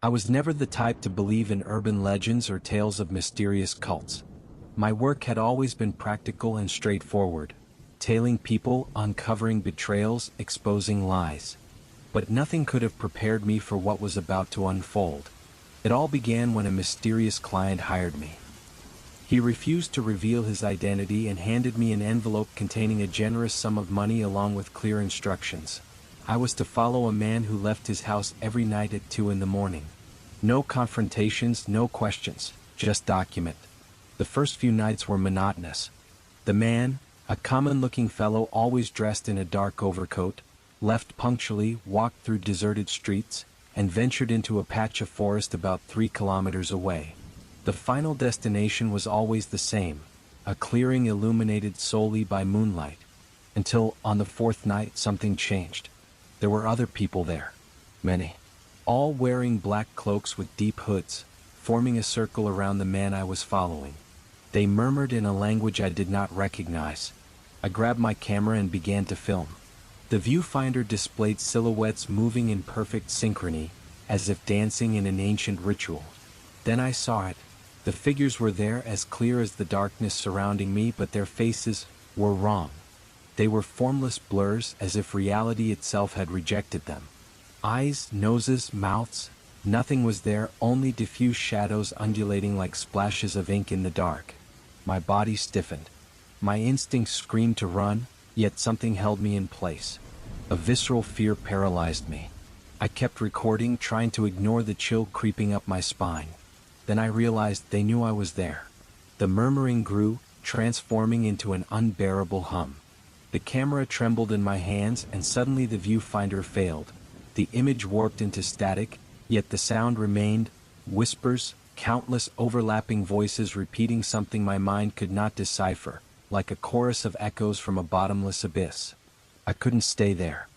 I was never the type to believe in urban legends or tales of mysterious cults. My work had always been practical and straightforward, tailing people, uncovering betrayals, exposing lies. But nothing could have prepared me for what was about to unfold. It all began when a mysterious client hired me. He refused to reveal his identity and handed me an envelope containing a generous sum of money along with clear instructions. I was to follow a man who left his house every night at 2 in the morning. No confrontations, no questions, just document. The first few nights were monotonous. The man, a common-looking fellow always dressed in a dark overcoat, left punctually, walked through deserted streets, and ventured into a patch of forest about 3 kilometers away. The final destination was always the same, a clearing illuminated solely by moonlight. Until, on the 4th night, something changed. There were other people there. Many. All wearing black cloaks with deep hoods, forming a circle around the man I was following. They murmured in a language I did not recognize. I grabbed my camera and began to film. The viewfinder displayed silhouettes moving in perfect synchrony, as if dancing in an ancient ritual. Then I saw it. The figures were there as clear as the darkness surrounding me, but their faces were wrong. They were formless blurs, as if reality itself had rejected them. Eyes, noses, mouths, nothing was there, only diffuse shadows undulating like splashes of ink in the dark. My body stiffened. My instincts screamed to run, yet something held me in place. A visceral fear paralyzed me. I kept recording, trying to ignore the chill creeping up my spine. Then I realized they knew I was there. The murmuring grew, transforming into an unbearable hum. The camera trembled in my hands, and suddenly the viewfinder failed. The image warped into static, yet the sound remained. Whispers, countless overlapping voices repeating something my mind could not decipher, like a chorus of echoes from a bottomless abyss. I couldn't stay there.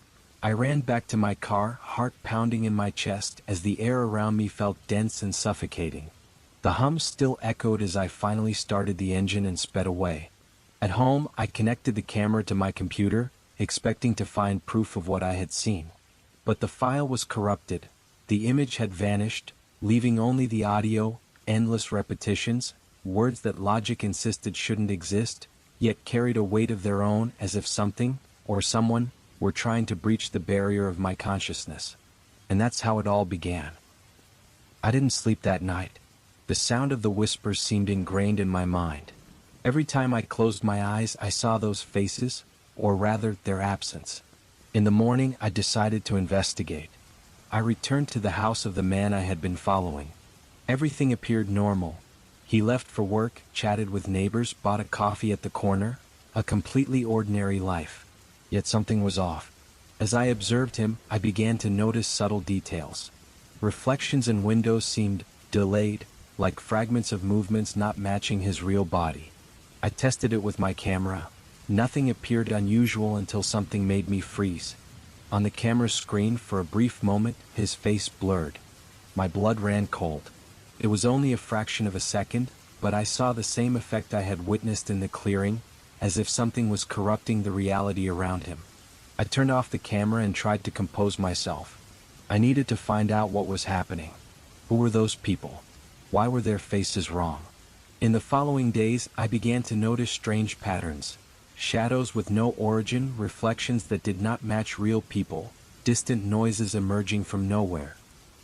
I ran back to my car, heart pounding in my chest as the air around me felt dense and suffocating. The hum still echoed as I finally started the engine and sped away. At home, I connected the camera to my computer, expecting to find proof of what I had seen. But the file was corrupted. The image had vanished, leaving only the audio, endless repetitions, words that logic insisted shouldn't exist, yet carried a weight of their own, as if something, or someone, were trying to breach the barrier of my consciousness. And that's how it all began. I didn't sleep that night. The sound of the whispers seemed ingrained in my mind. Every time I closed my eyes, I saw those faces, or rather, their absence. In the morning, I decided to investigate. I returned to the house of the man I had been following. Everything appeared normal. He left for work, chatted with neighbors, bought a coffee at the corner, a completely ordinary life. Yet something was off. As I observed him, I began to notice subtle details. Reflections in windows seemed delayed, like fragments of movements not matching his real body. I tested it with my camera. Nothing appeared unusual until something made me freeze. On the camera's screen, for a brief moment, his face blurred. My blood ran cold. It was only a fraction of a second, but I saw the same effect I had witnessed in the clearing, as if something was corrupting the reality around him. I turned off the camera and tried to compose myself. I needed to find out what was happening. Who were those people? Why were their faces wrong? In the following days, I began to notice strange patterns. Shadows with no origin, reflections that did not match real people, distant noises emerging from nowhere.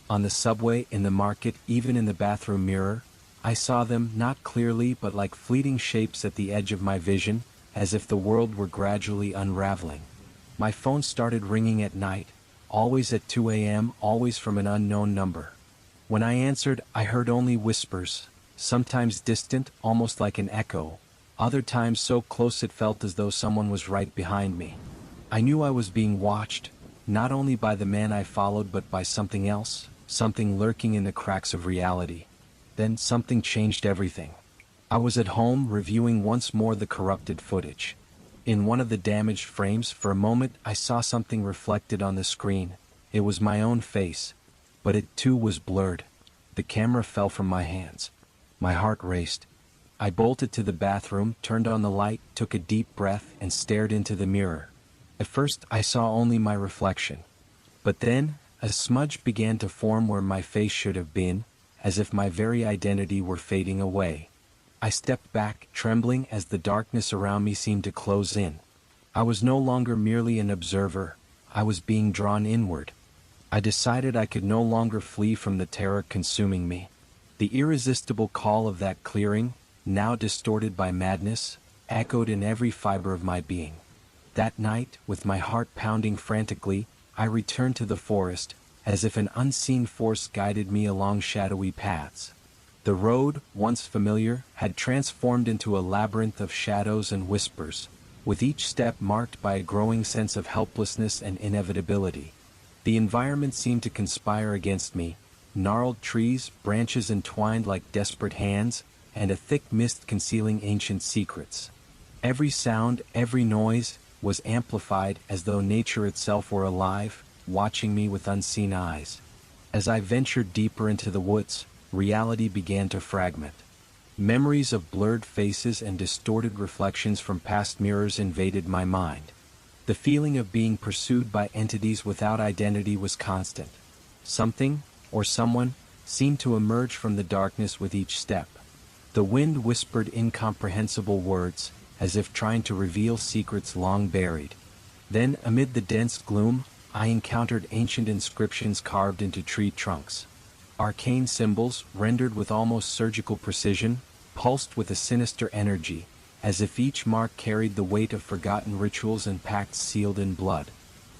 On the subway, in the market, even in the bathroom mirror, I saw them, not clearly but like fleeting shapes at the edge of my vision, as if the world were gradually unraveling. My phone started ringing at night, always at 2 a.m., always from an unknown number. When I answered, I heard only whispers, sometimes distant, almost like an echo, other times so close it felt as though someone was right behind me. I knew I was being watched, not only by the man I followed but by something else, something lurking in the cracks of reality. Then something changed everything. I was at home reviewing once more the corrupted footage. In one of the damaged frames, for a moment I saw something reflected on the screen. It was my own face, but it too was blurred. The camera fell from my hands. My heart raced. I bolted to the bathroom, turned on the light, took a deep breath, and stared into the mirror. At first, I saw only my reflection. But then, A smudge began to form where my face should have been, as if my very identity were fading away. I stepped back, trembling as the darkness around me seemed to close in. I was no longer merely an observer, I was being drawn inward. I decided I could no longer flee from the terror consuming me. The irresistible call of that clearing, now distorted by madness, echoed in every fiber of my being. That night, with my heart pounding frantically, I returned to the forest, as if an unseen force guided me along shadowy paths. The road, once familiar, had transformed into a labyrinth of shadows and whispers, with each step marked by a growing sense of helplessness and inevitability. The environment seemed to conspire against me, gnarled trees, branches entwined like desperate hands, and a thick mist concealing ancient secrets. Every sound, every noise, was amplified as though nature itself were alive, watching me with unseen eyes. As I ventured deeper into the woods, reality began to fragment. Memories of blurred faces and distorted reflections from past mirrors invaded my mind. The feeling of being pursued by entities without identity was constant. Something, or someone, seemed to emerge from the darkness with each step. The wind whispered incomprehensible words, as if trying to reveal secrets long buried. Then, amid the dense gloom, I encountered ancient inscriptions carved into tree trunks. Arcane symbols, rendered with almost surgical precision, pulsed with a sinister energy, as if each mark carried the weight of forgotten rituals and pacts sealed in blood.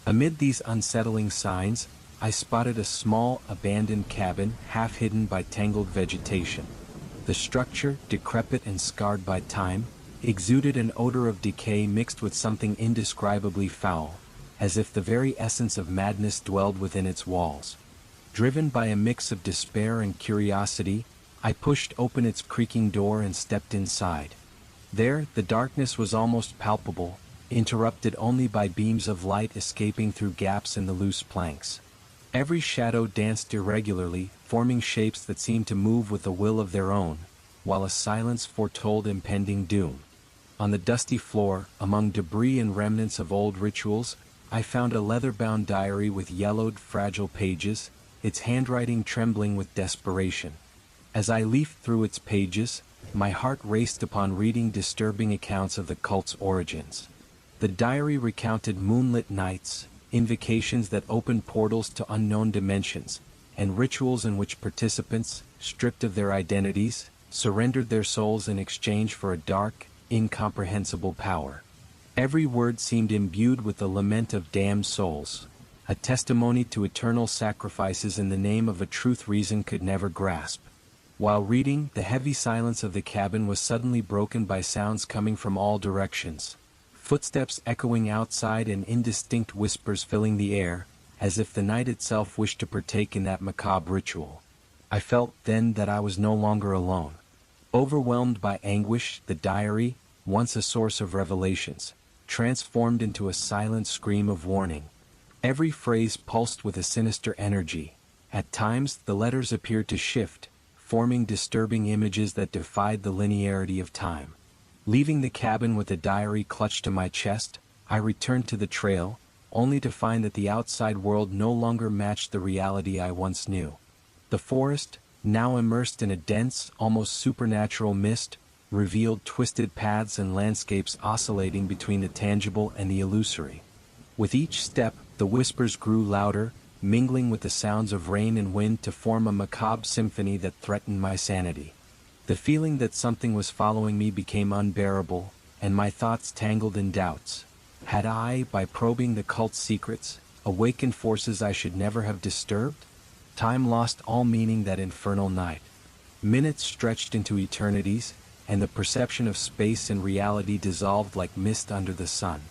Amid these unsettling signs, I spotted a small, abandoned cabin, half hidden by tangled vegetation. The structure, decrepit and scarred by time, exuded an odor of decay mixed with something indescribably foul, as if the very essence of madness dwelled within its walls. Driven by a mix of despair and curiosity, I pushed open its creaking door and stepped inside. There, the darkness was almost palpable, interrupted only by beams of light escaping through gaps in the loose planks. Every shadow danced irregularly, forming shapes that seemed to move with a will of their own, while a silence foretold impending doom. On the dusty floor, among debris and remnants of old rituals, I found a leather-bound diary with yellowed, fragile pages, its handwriting trembling with desperation. As I leafed through its pages, my heart raced upon reading disturbing accounts of the cult's origins. The diary recounted moonlit nights, invocations that opened portals to unknown dimensions, and rituals in which participants, stripped of their identities, surrendered their souls in exchange for a dark, incomprehensible power. Every word seemed imbued with the lament of damned souls, a testimony to eternal sacrifices in the name of a truth reason could never grasp. While reading, the heavy silence of the cabin was suddenly broken by sounds coming from all directions. Footsteps echoing outside and indistinct whispers filling the air, as if the night itself wished to partake in that macabre ritual. I felt then that I was no longer alone. Overwhelmed by anguish, the diary, once a source of revelations, transformed into a silent scream of warning. Every phrase pulsed with a sinister energy. At times, the letters appeared to shift, forming disturbing images that defied the linearity of time. Leaving the cabin with the diary clutched to my chest, I returned to the trail, only to find that the outside world no longer matched the reality I once knew. The forest, now immersed in a dense, almost supernatural mist, revealed twisted paths and landscapes oscillating between the tangible and the illusory. With each step, the whispers grew louder, mingling with the sounds of rain and wind to form a macabre symphony that threatened my sanity. The feeling that something was following me became unbearable, and my thoughts tangled in doubts. Had I, by probing the cult's secrets, awakened forces I should never have disturbed? Time lost all meaning that infernal night. Minutes stretched into eternities, and the perception of space and reality dissolved like mist under the sun.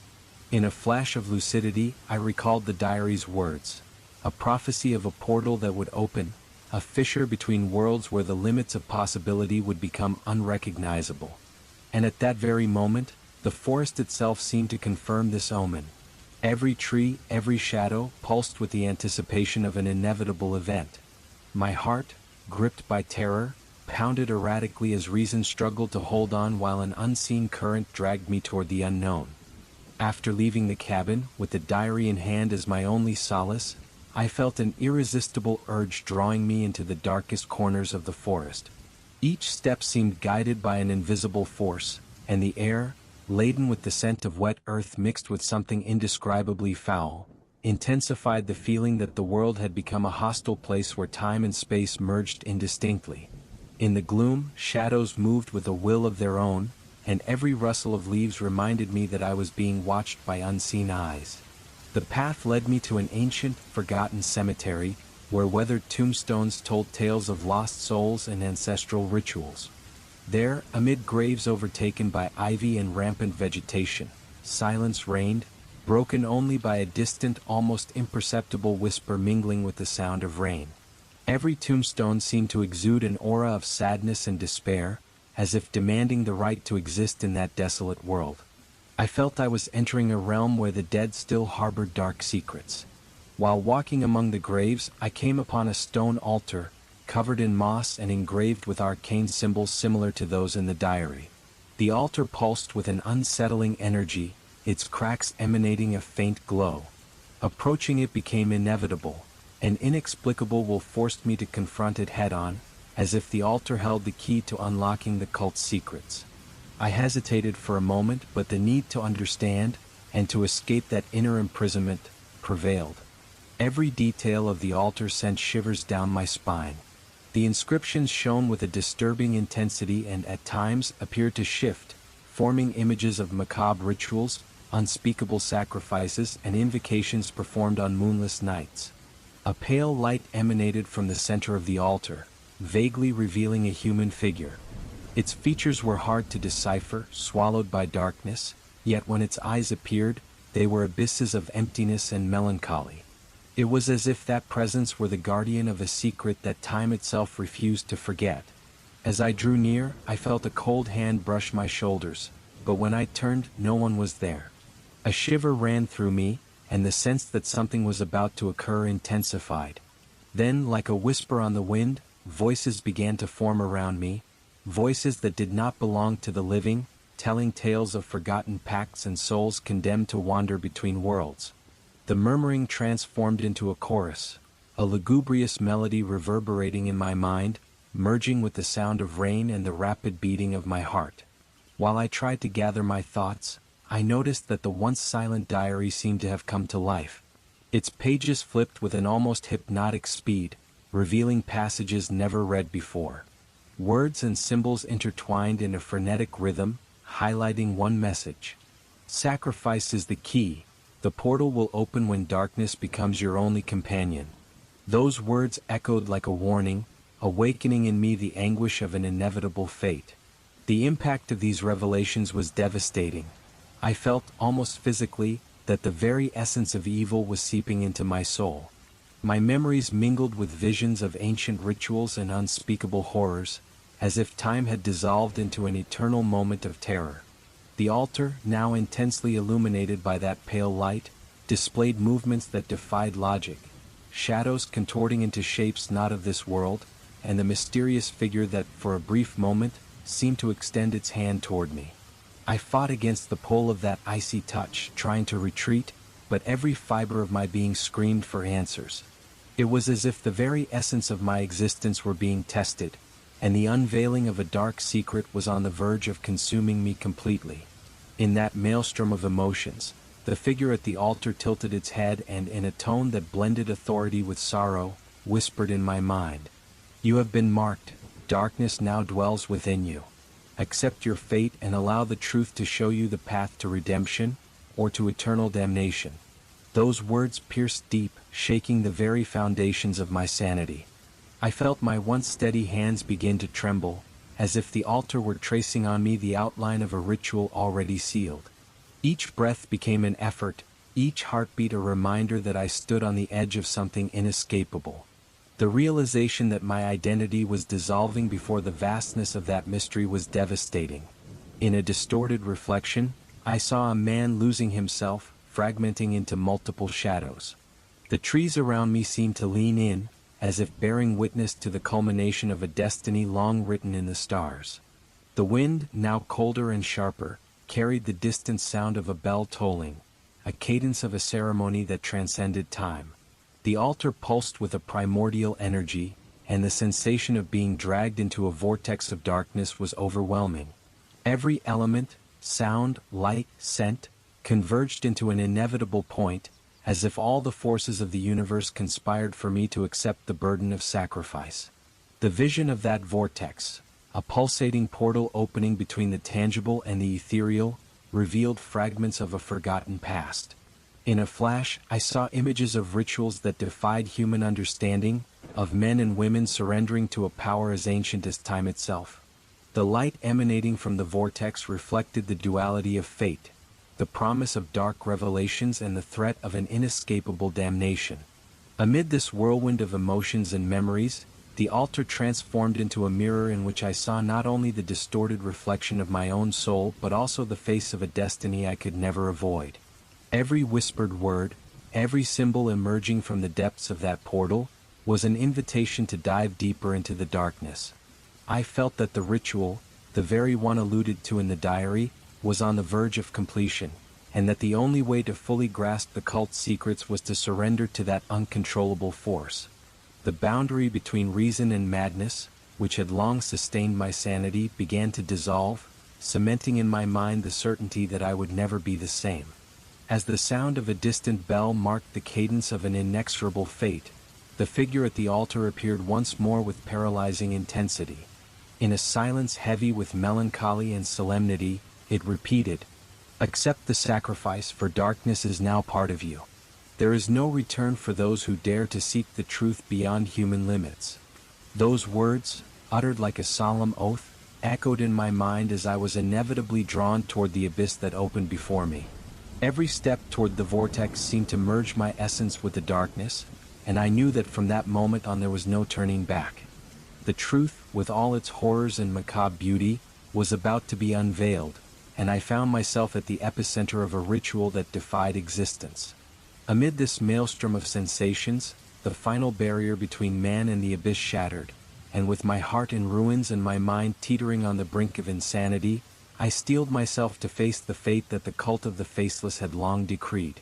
In a flash of lucidity, I recalled the diary's words, a prophecy of a portal that would open, a fissure between worlds where the limits of possibility would become unrecognizable. And at that very moment, the forest itself seemed to confirm this omen. Every tree, every shadow, pulsed with the anticipation of an inevitable event. My heart, gripped by terror, pounded erratically as reason struggled to hold on while an unseen current dragged me toward the unknown. After leaving the cabin, with the diary in hand as my only solace, I felt an irresistible urge drawing me into the darkest corners of the forest. Each step seemed guided by an invisible force, and the air, laden with the scent of wet earth mixed with something indescribably foul, intensified the feeling that the world had become a hostile place where time and space merged indistinctly. In the gloom, shadows moved with a will of their own, and every rustle of leaves reminded me that I was being watched by unseen eyes. The path led me to an ancient, forgotten cemetery, where weathered tombstones told tales of lost souls and ancestral rituals. There, amid graves overtaken by ivy and rampant vegetation, silence reigned, broken only by a distant, almost imperceptible whisper mingling with the sound of rain. Every tombstone seemed to exude an aura of sadness and despair, as if demanding the right to exist in that desolate world. I felt I was entering a realm where the dead still harbored dark secrets. While walking among the graves, I came upon a stone altar, covered in moss and engraved with arcane symbols similar to those in the diary. The altar pulsed with an unsettling energy, its cracks emanating a faint glow. Approaching it became inevitable. An inexplicable will forced me to confront it head-on, as if the altar held the key to unlocking the cult's secrets. I hesitated for a moment, but the need to understand, and to escape that inner imprisonment, prevailed. Every detail of the altar sent shivers down my spine. The inscriptions shone with a disturbing intensity and at times appeared to shift, forming images of macabre rituals, unspeakable sacrifices and invocations performed on moonless nights. A pale light emanated from the center of the altar, vaguely revealing a human figure. Its features were hard to decipher, swallowed by darkness, yet when its eyes appeared, they were abysses of emptiness and melancholy. It was as if that presence were the guardian of a secret that time itself refused to forget. As I drew near, I felt a cold hand brush my shoulders, but when I turned, no one was there. A shiver ran through me, and the sense that something was about to occur intensified. Then, like a whisper on the wind, voices began to form around me, voices that did not belong to the living, telling tales of forgotten pacts and souls condemned to wander between worlds. The murmuring transformed into a chorus, a lugubrious melody reverberating in my mind, merging with the sound of rain and the rapid beating of my heart. While I tried to gather my thoughts, I noticed that the once silent diary seemed to have come to life. Its pages flipped with an almost hypnotic speed, revealing passages never read before. Words and symbols intertwined in a frenetic rhythm, highlighting one message. Sacrifice is the key. The portal will open when darkness becomes your only companion. Those words echoed like a warning, awakening in me the anguish of an inevitable fate. The impact of these revelations was devastating. I felt, almost physically, that the very essence of evil was seeping into my soul. My memories mingled with visions of ancient rituals and unspeakable horrors, as if time had dissolved into an eternal moment of terror. The altar, now intensely illuminated by that pale light, displayed movements that defied logic, shadows contorting into shapes not of this world, and the mysterious figure that, for a brief moment, seemed to extend its hand toward me. I fought against the pull of that icy touch, trying to retreat, but every fiber of my being screamed for answers. It was as if the very essence of my existence were being tested, and the unveiling of a dark secret was on the verge of consuming me completely. In that maelstrom of emotions, the figure at the altar tilted its head and, in a tone that blended authority with sorrow, whispered in my mind, "You have been marked. Darkness now dwells within you. Accept your fate and allow the truth to show you the path to redemption, or to eternal damnation." Those words pierced deep, shaking the very foundations of my sanity. I felt my once steady hands begin to tremble, as if the altar were tracing on me the outline of a ritual already sealed. Each breath became an effort, each heartbeat a reminder that I stood on the edge of something inescapable. The realization that my identity was dissolving before the vastness of that mystery was devastating. In a distorted reflection, I saw a man losing himself, fragmenting into multiple shadows. The trees around me seemed to lean in, as if bearing witness to the culmination of a destiny long written in the stars. The wind, now colder and sharper, carried the distant sound of a bell tolling, a cadence of a ceremony that transcended time. The altar pulsed with a primordial energy, and the sensation of being dragged into a vortex of darkness was overwhelming. Every element, sound, light, scent, converged into an inevitable point, as if all the forces of the universe conspired for me to accept the burden of sacrifice. The vision of that vortex, a pulsating portal opening between the tangible and the ethereal, revealed fragments of a forgotten past. In a flash, I saw images of rituals that defied human understanding, of men and women surrendering to a power as ancient as time itself. The light emanating from the vortex reflected the duality of fate, the promise of dark revelations and the threat of an inescapable damnation. Amid this whirlwind of emotions and memories, the altar transformed into a mirror in which I saw not only the distorted reflection of my own soul but also the face of a destiny I could never avoid. Every whispered word, every symbol emerging from the depths of that portal, was an invitation to dive deeper into the darkness. I felt that the ritual, the very one alluded to in the diary, was on the verge of completion, and that the only way to fully grasp the cult's secrets was to surrender to that uncontrollable force. The boundary between reason and madness, which had long sustained my sanity, began to dissolve, cementing in my mind the certainty that I would never be the same. As the sound of a distant bell marked the cadence of an inexorable fate, the figure at the altar appeared once more with paralyzing intensity. In a silence heavy with melancholy and solemnity, it repeated, "Accept the sacrifice, for darkness is now part of you. There is no return for those who dare to seek the truth beyond human limits." Those words, uttered like a solemn oath, echoed in my mind as I was inevitably drawn toward the abyss that opened before me. Every step toward the vortex seemed to merge my essence with the darkness, and I knew that from that moment on there was no turning back. The truth, with all its horrors and macabre beauty, was about to be unveiled, and I found myself at the epicenter of a ritual that defied existence. Amid this maelstrom of sensations, the final barrier between man and the abyss shattered, and with my heart in ruins and my mind teetering on the brink of insanity, I steeled myself to face the fate that the cult of the Faceless had long decreed.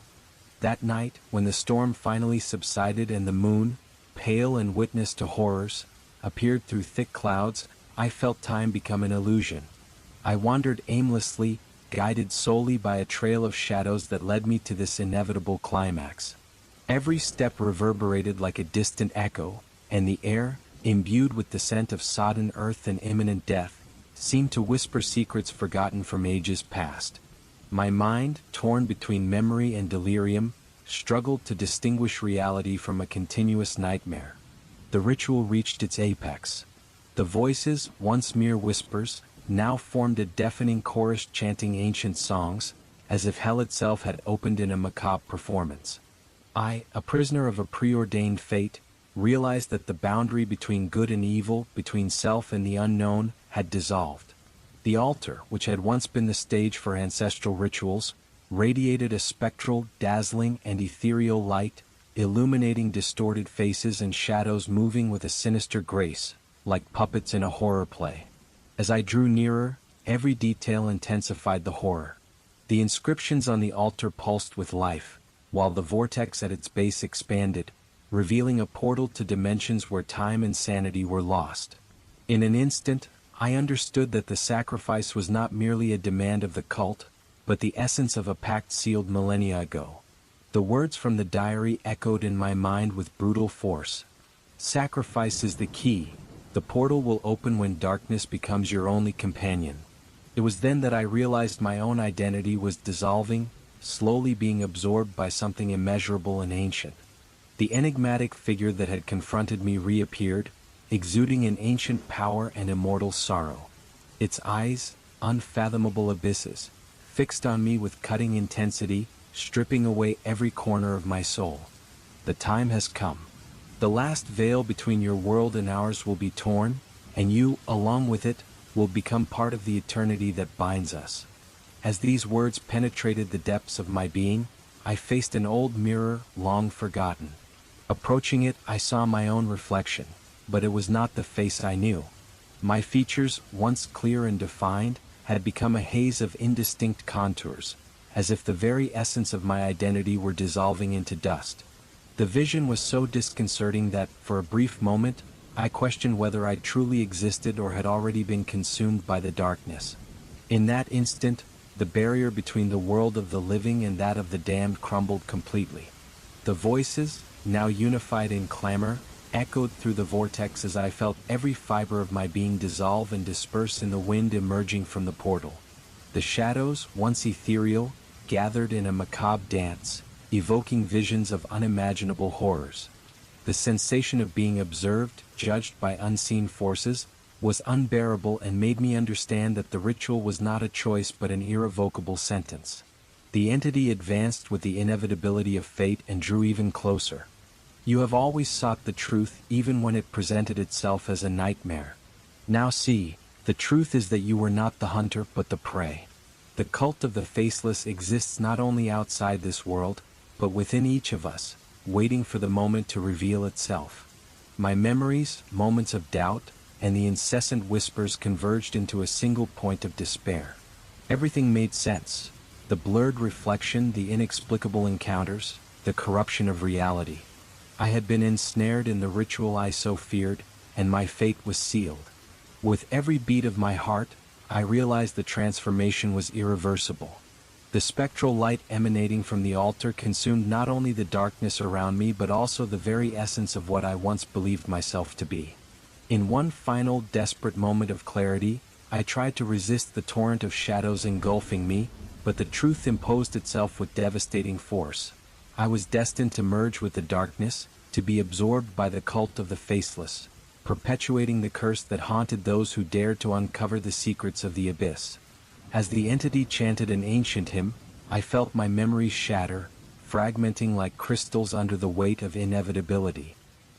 That night, when the storm finally subsided and the moon, pale and witness to horrors, appeared through thick clouds, I felt time become an illusion. I wandered aimlessly, guided solely by a trail of shadows that led me to this inevitable climax. Every step reverberated like a distant echo, and the air, imbued with the scent of sodden earth and imminent death, seemed to whisper secrets forgotten from ages past. My mind, torn between memory and delirium, struggled to distinguish reality from a continuous nightmare. The ritual reached its apex. The voices, once mere whispers, now formed a deafening chorus chanting ancient songs, as if hell itself had opened in a macabre performance. I, a prisoner of a preordained fate, realized that the boundary between good and evil, between self and the unknown, had dissolved. The altar, which had once been the stage for ancestral rituals, radiated a spectral, dazzling, and ethereal light, illuminating distorted faces and shadows moving with a sinister grace, like puppets in a horror play. As I drew nearer, every detail intensified the horror. The inscriptions on the altar pulsed with life, while the vortex at its base expanded, revealing a portal to dimensions where time and sanity were lost. In an instant, I understood that the sacrifice was not merely a demand of the cult, but the essence of a pact sealed millennia ago. The words from the diary echoed in my mind with brutal force. "Sacrifice is the key. The portal will open when darkness becomes your only companion." It was then that I realized my own identity was dissolving, slowly being absorbed by something immeasurable and ancient. The enigmatic figure that had confronted me reappeared, exuding an ancient power and immortal sorrow. Its eyes, unfathomable abysses, fixed on me with cutting intensity, stripping away every corner of my soul. "The time has come. The last veil between your world and ours will be torn, and you, along with it, will become part of the eternity that binds us." As these words penetrated the depths of my being, I faced an old mirror, long forgotten. Approaching it, I saw my own reflection, but it was not the face I knew. My features, once clear and defined, had become a haze of indistinct contours, as if the very essence of my identity were dissolving into dust. The vision was so disconcerting that, for a brief moment, I questioned whether I truly existed or had already been consumed by the darkness. In that instant, the barrier between the world of the living and that of the damned crumbled completely. The voices, now unified in clamor, echoed through the vortex as I felt every fiber of my being dissolve and disperse in the wind emerging from the portal. The shadows, once ethereal, gathered in a macabre dance, evoking visions of unimaginable horrors. The sensation of being observed, judged by unseen forces, was unbearable and made me understand that the ritual was not a choice but an irrevocable sentence. The entity advanced with the inevitability of fate and drew even closer. You have always sought the truth even when it presented itself as a nightmare. Now see, the truth is that you were not the hunter but the prey. The cult of the faceless exists not only outside this world, but within each of us, waiting for the moment to reveal itself. My memories, moments of doubt, and the incessant whispers converged into a single point of despair. Everything made sense. The blurred reflection, the inexplicable encounters, the corruption of reality. I had been ensnared in the ritual I so feared, and my fate was sealed. With every beat of my heart, I realized the transformation was irreversible. The spectral light emanating from the altar consumed not only the darkness around me but also the very essence of what I once believed myself to be. In one final, desperate moment of clarity, I tried to resist the torrent of shadows engulfing me, but the truth imposed itself with devastating force. I was destined to merge with the darkness, to be absorbed by the cult of the faceless, perpetuating the curse that haunted those who dared to uncover the secrets of the abyss. As the entity chanted an ancient hymn, I felt my memories shatter, fragmenting like crystals under the weight of inevitability.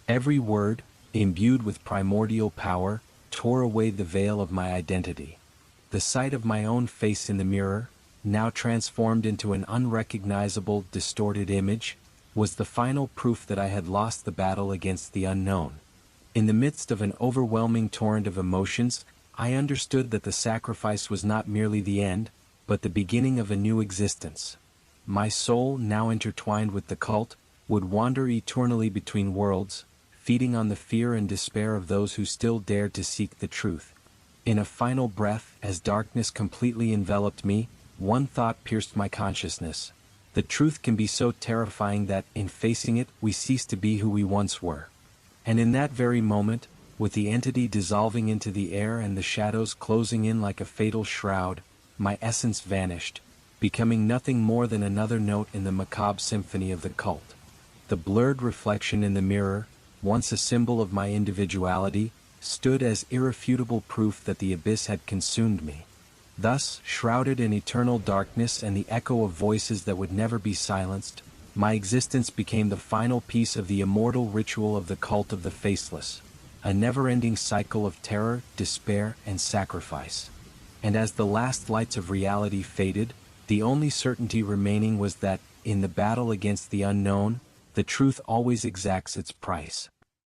Every word, imbued with primordial power, tore away the veil of my identity. The sight of my own face in the mirror, now transformed into an unrecognizable, distorted image, was the final proof that I had lost the battle against the unknown. In the midst of an overwhelming torrent of emotions, I understood that the sacrifice was not merely the end, but the beginning of a new existence. My soul, now intertwined with the cult, would wander eternally between worlds, feeding on the fear and despair of those who still dared to seek the truth. In a final breath, as darkness completely enveloped me, one thought pierced my consciousness. The truth can be so terrifying that, in facing it, we cease to be who we once were. And in that very moment, with the entity dissolving into the air and the shadows closing in like a fatal shroud, my essence vanished, becoming nothing more than another note in the macabre symphony of the cult. The blurred reflection in the mirror, once a symbol of my individuality, stood as irrefutable proof that the abyss had consumed me. Thus, shrouded in eternal darkness and the echo of voices that would never be silenced, my existence became the final piece of the immortal ritual of the cult of the faceless, a never-ending cycle of terror, despair, and sacrifice. And as the last lights of reality faded, the only certainty remaining was that, in the battle against the unknown, the truth always exacts its price.